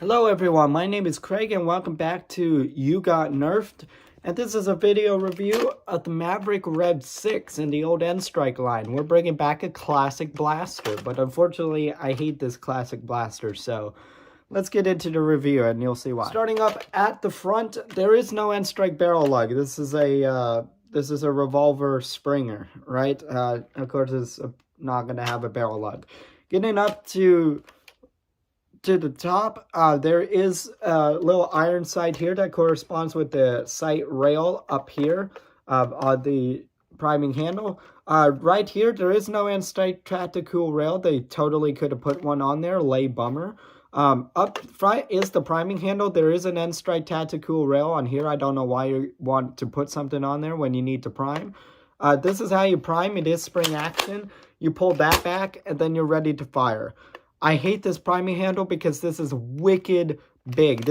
Hello everyone, my name is Craig and welcome back to You Got Nerfed. And this is a video review of the Maverick Red 6 in the old N-Strike line. We're bringing back a classic blaster, but unfortunately I hate this classic blaster, so let's get into the review and you'll see why. Starting up at the front, there is no N-Strike barrel lug. This is a revolver Springer, right? Of course it's not going to have a barrel lug. Getting up to the top, there is a little iron sight here that corresponds with the sight rail up here on the priming handle. Right here, there is no N-Strike tactical rail. They totally could have put one on there, lay bummer. Up front is the priming handle. There is an N-Strike tactical rail on here. I don't know why you want to put something on there when you need to prime. This is how you prime. It is spring action. You pull that back and then you're ready to fire. I hate this priming handle because this is wicked big.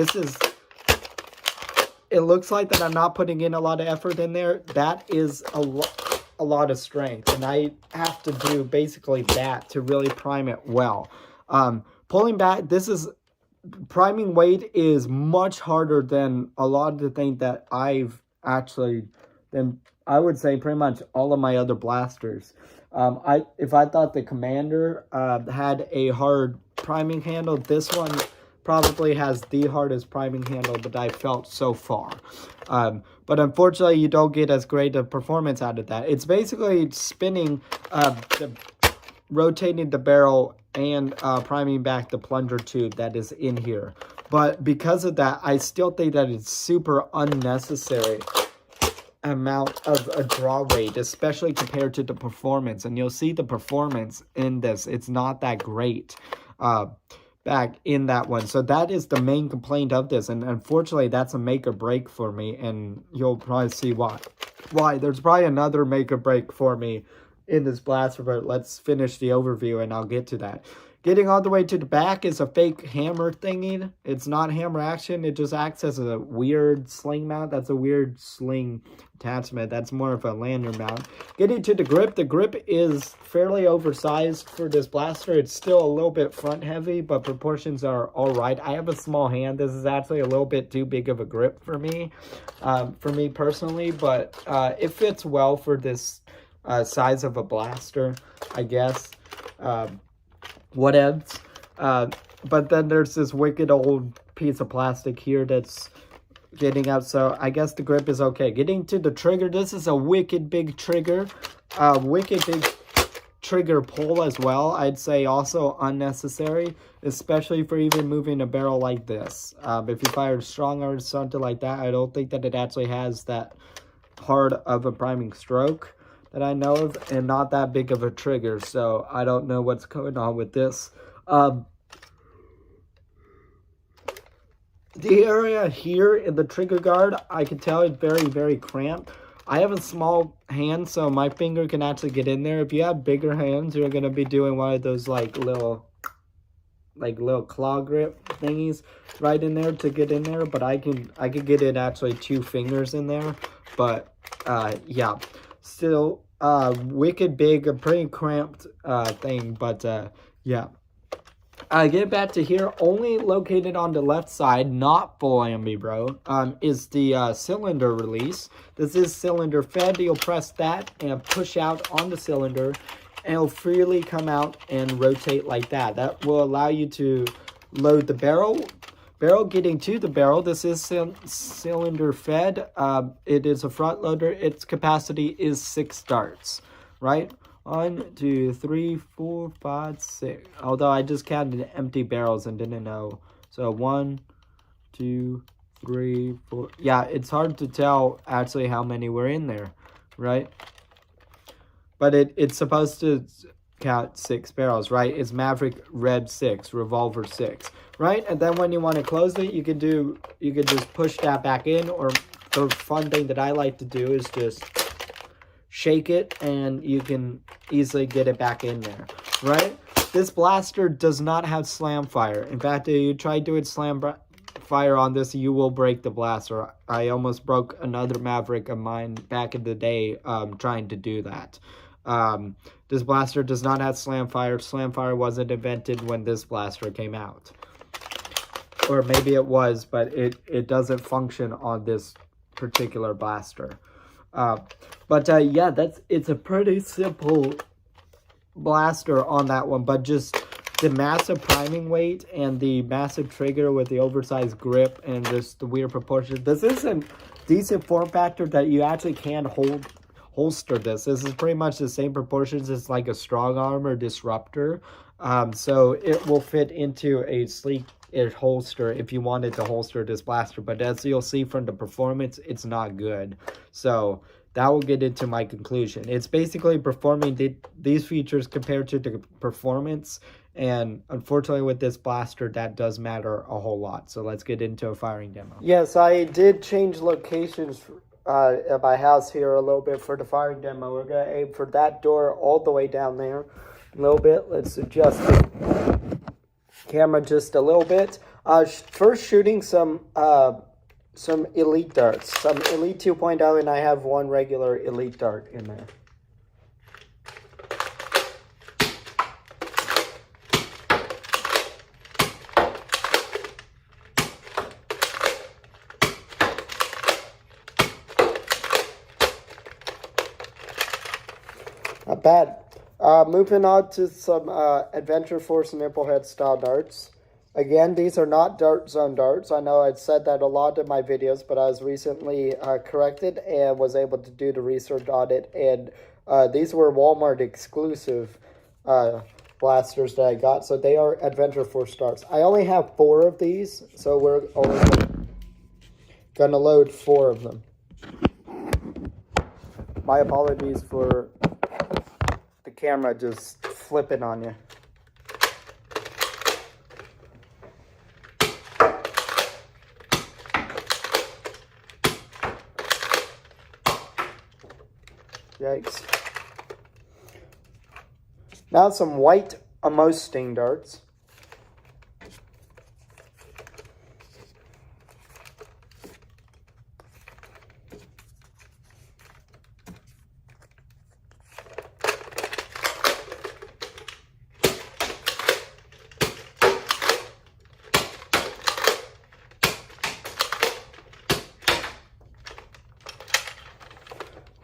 It looks like that I'm not putting in a lot of effort in there. That is a lot of strength. And I have to do basically that to really prime it well. Pulling back, priming weight is much harder than a lot of the things that I would say pretty much all of my other blasters. If I thought the Commander had a hard priming handle, this one probably has the hardest priming handle that I felt so far. But unfortunately, you don't get as great a performance out of that. It's basically spinning, rotating the barrel and priming back the plunger tube that is in here. But because of that, I still think that it's super unnecessary amount of a draw rate, especially compared to the performance. And you'll see the performance in this, it's not that great back in that one. So that is the main complaint of this, and unfortunately that's a make or break for me, and you'll probably see why. There's probably another make or break for me in this blaster, but let's finish the overview and I'll get to that. Getting all the way to the back is a fake hammer thingy. It's not hammer action. It just acts as a weird sling mount. That's a weird sling attachment. That's more of a lanyard mount. Getting to the grip is fairly oversized for this blaster. It's still a little bit front heavy, but proportions are all right. I have a small hand. This is actually a little bit too big of a grip for me personally, but it fits well for this size of a blaster, I guess. Whatevs. But then there's this wicked old piece of plastic here that's getting out, so I guess the grip is okay. Getting to the trigger, this is a wicked big trigger. Wicked big trigger pull as well. I'd say also unnecessary, especially for even moving a barrel like this. If you fire strong or something like that, I don't think that it actually has that hard of a priming stroke that I know of, and not that big of a trigger, so I don't know what's going on with this. The area here in the trigger guard, I can tell it's very, very cramped. I have a small hand, so my finger can actually get in there. If you have bigger hands, you're gonna be doing one of those little claw grip thingies right in there to get in there. But I could get it actually 2 fingers in there. But yeah, still wicked big, a pretty cramped thing, but yeah. Get back to here, only located on the left side, not full ambi, bro, is the cylinder release. This is cylinder fed. You'll press that and push out on the cylinder, and it'll freely come out and rotate like that. That will allow you to load the barrel. Getting to the barrel, this is cylinder fed. It is a front loader. Its capacity is 6 darts, right? 1, 2, 3, 4, 5, 6. Although I just counted empty barrels and didn't know. So 1, 2, 3, 4. Yeah, it's hard to tell actually how many were in there, right? But it's supposed to count 6 barrels, right? It's Maverick Red 6, Revolver 6, right? And then when you want to close it, you could just push that back in, or the fun thing that I like to do is just shake it and you can easily get it back in there, right? This blaster does not have slam fire. In fact, if you try doing slam fire on this, you will break the blaster. I almost broke another Maverick of mine back in the day trying to do that. This blaster does not have slam fire. Slam fire wasn't invented when this blaster came out. or maybe it was, but it doesn't function on this particular blaster. Yeah, it's a pretty simple blaster on that one, but just the massive priming weight and the massive trigger with the oversized grip and just the weird proportions. This is a decent form factor that you actually can holster this. This is pretty much the same proportions as like a strong arm or disruptor. So it will fit into a sleek holster if you wanted to holster this blaster, but as you'll see from the performance, it's not good. So that will get into my conclusion. It's basically performing these features compared to the performance, and unfortunately with this blaster, that does matter a whole lot. So let's get into a firing demo. Yes, I did change locations at my house here a little bit for the firing demo. We're going to aim for that door all the way down there a little bit. Let's adjust the camera just a little bit. First shooting some Elite darts, some Elite 2.0, and I have one regular Elite dart in there. Not bad. Moving on to some Adventure Force Nipplehead style darts. Again, these are not Dart Zone darts. I know I'd said that a lot in my videos, but I was recently corrected and was able to do the research on it. And these were Walmart exclusive blasters that I got. So they are Adventure Force darts. I only have 4 of these, so we're only going to load 4 of them. My apologies for the camera just flipping on you. Yikes. Now some white Amosting darts.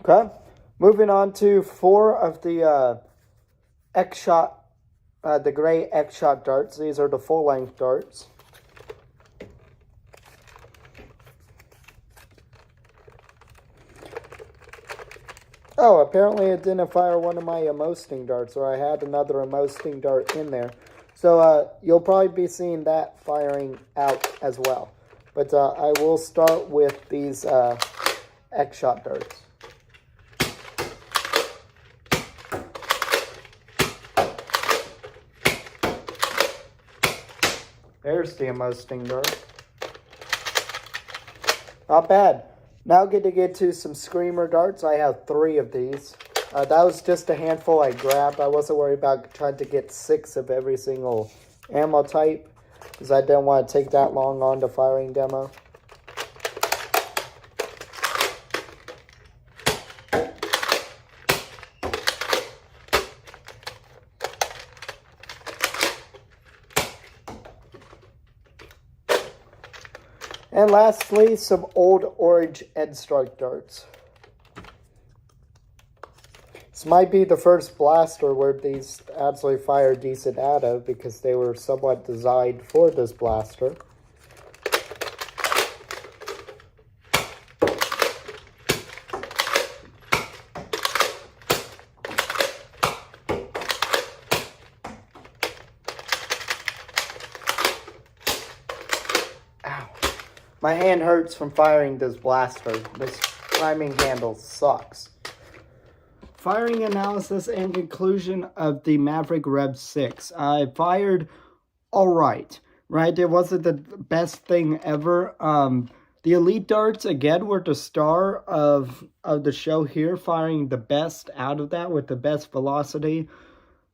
Okay. Moving on to 4 of the X-Shot, the gray X-Shot darts. These are the full-length darts. Oh, apparently it didn't fire one of my Amosting darts, or I had another Amosting dart in there. So you'll probably be seeing that firing out as well. But I will start with these X-Shot darts. There's the Amosting dart. Not bad. Now get to some Screamer darts. I have 3 of these. That was just a handful I grabbed. I wasn't worried about trying to get 6 of every single ammo type, because I didn't want to take that long on the firing demo. And lastly, some old orange End Strike darts. This might be the first blaster where these absolutely fire decent out of, because they were somewhat designed for this blaster. My hand hurts from firing this blaster. This priming handle sucks. Firing analysis and conclusion of the Maverick Rev 6. I fired alright, right? It wasn't the best thing ever. The Elite darts, again, were the star of the show here, firing the best out of that with the best velocity.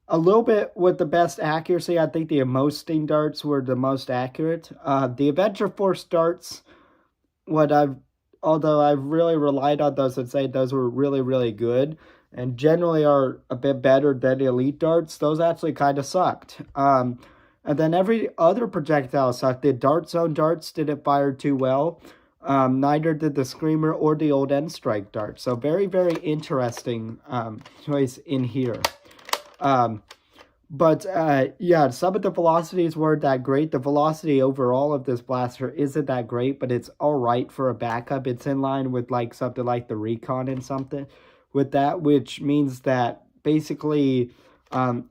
A little bit with the best accuracy. I think the Amosting darts were the most accurate. The Adventure Force darts, although I've really relied on those and say those were really, really good, and generally are a bit better than the Elite darts, those actually kind of sucked. And then every other projectile sucked. The Dart Zone darts didn't fire too well. Neither did the Screamer or the old End Strike dart. So very, very interesting choice in here. But yeah, some of the velocities weren't that great. The velocity overall of this blaster isn't that great, but it's all right for a backup. It's in line with like something like the Recon and something with that, which means that basically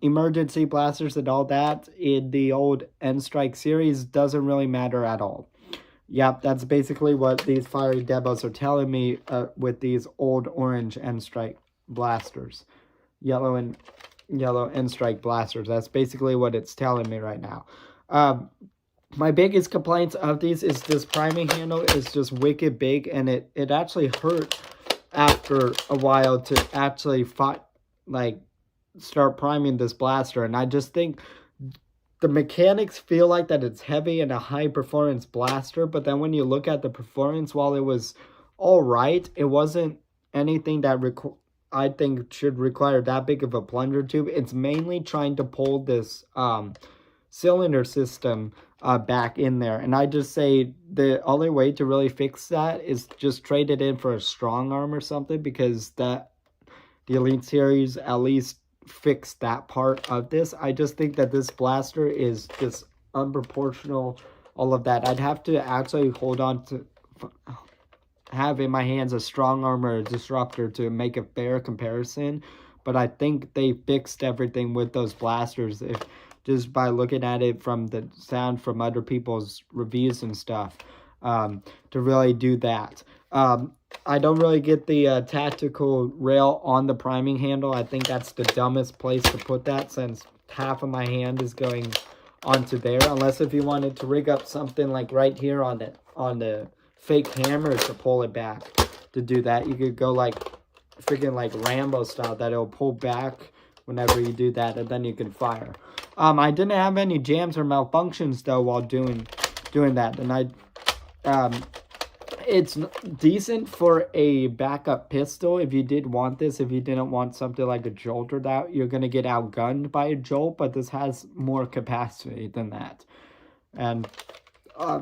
emergency blasters and all that in the old End Strike series doesn't really matter at all. Yep, that's basically what these fiery demos are telling me with these old orange End Strike blasters. Yellow End Strike blasters. That's basically what it's telling me right now. My biggest complaints of these is this priming handle is just wicked big, and it actually hurt after a while to actually start priming this blaster. And I just think the mechanics feel like that it's heavy and a high performance blaster, but then when you look at the performance, while it was all right, it wasn't anything that I think should require that big of a plunger tube. It's mainly trying to pull this cylinder system back in there. And I just say the only way to really fix that is just trade it in for a strong arm or something, because the Elite Series at least fixed that part of this. I just think that this blaster is just unproportional, all of that. I'd have to actually hold on to have in my hands a strong arm or a disruptor to make a fair comparison, but I think they fixed everything with those blasters if just by looking at it from the sound from other people's reviews and stuff, to really do that. I don't really get the tactical rail on the priming handle. I think that's the dumbest place to put that, since half of my hand is going onto there, unless if you wanted to rig up something like right here on the fake hammer to pull it back. To do that, you could go like freaking like Rambo style, that it'll pull back whenever you do that, and then you can fire. I didn't have any jams or malfunctions though while doing that, and it's decent for a backup pistol if you did want this. If you didn't want something like a Jolt or that, you're gonna get outgunned by a Jolt, but this has more capacity than that. And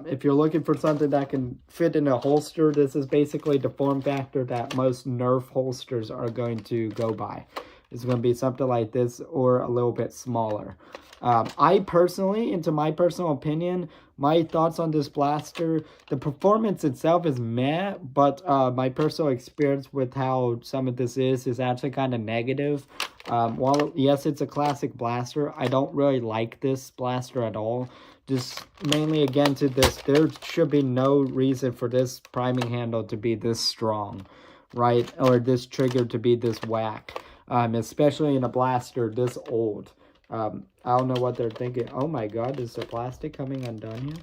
if you're looking for something that can fit in a holster, this is basically the form factor that most Nerf holsters are going to go by. It's going to be something like this or a little bit smaller. I personally, into my personal opinion, my thoughts on this blaster, the performance itself is meh, but my personal experience with how some of this is actually kind of negative. While, yes, it's a classic blaster, I don't really like this blaster at all. Just mainly, again, to this, there should be no reason for this priming handle to be this strong, right? Or this trigger to be this whack, especially in a blaster this old. I don't know what they're thinking. Oh my god, is the plastic coming undone here?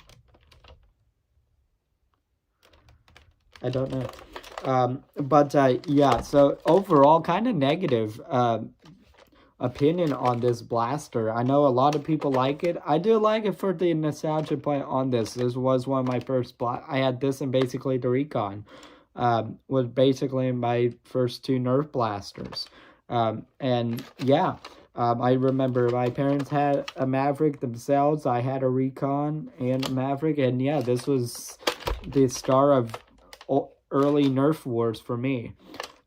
I don't know. Yeah, so overall, kind of negative opinion on this blaster. I know a lot of people like it. I do like it for the nostalgia point on this. This was one of my first I had this and basically the Recon. Was basically my first two Nerf blasters. And yeah, I remember my parents had a Maverick themselves. I had a Recon and a Maverick, and yeah, this was the star of early Nerf wars for me.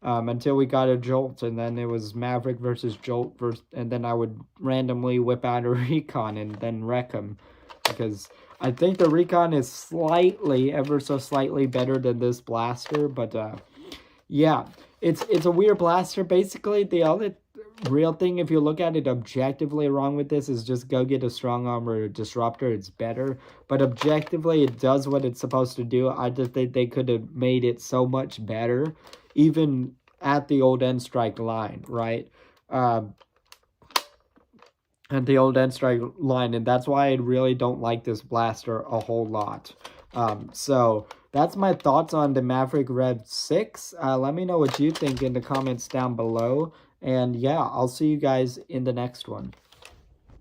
Until we got a Jolt, and then it was Maverick versus Jolt, and then I would randomly whip out a Recon and then wreck them, because I think the Recon is slightly, ever so slightly better than this blaster, but yeah, it's a weird blaster. Basically, the only real thing, if you look at it objectively, wrong with this is just go get a strong arm or a disruptor. It's better, but objectively, it does what it's supposed to do. I just think they could have made it so much better, even at the old End Strike line, right? At the old End Strike line, and that's why I really don't like this blaster a whole lot. So that's my thoughts on the Maverick Red 6. Let me know what you think in the comments down below. And yeah, I'll see you guys in the next one.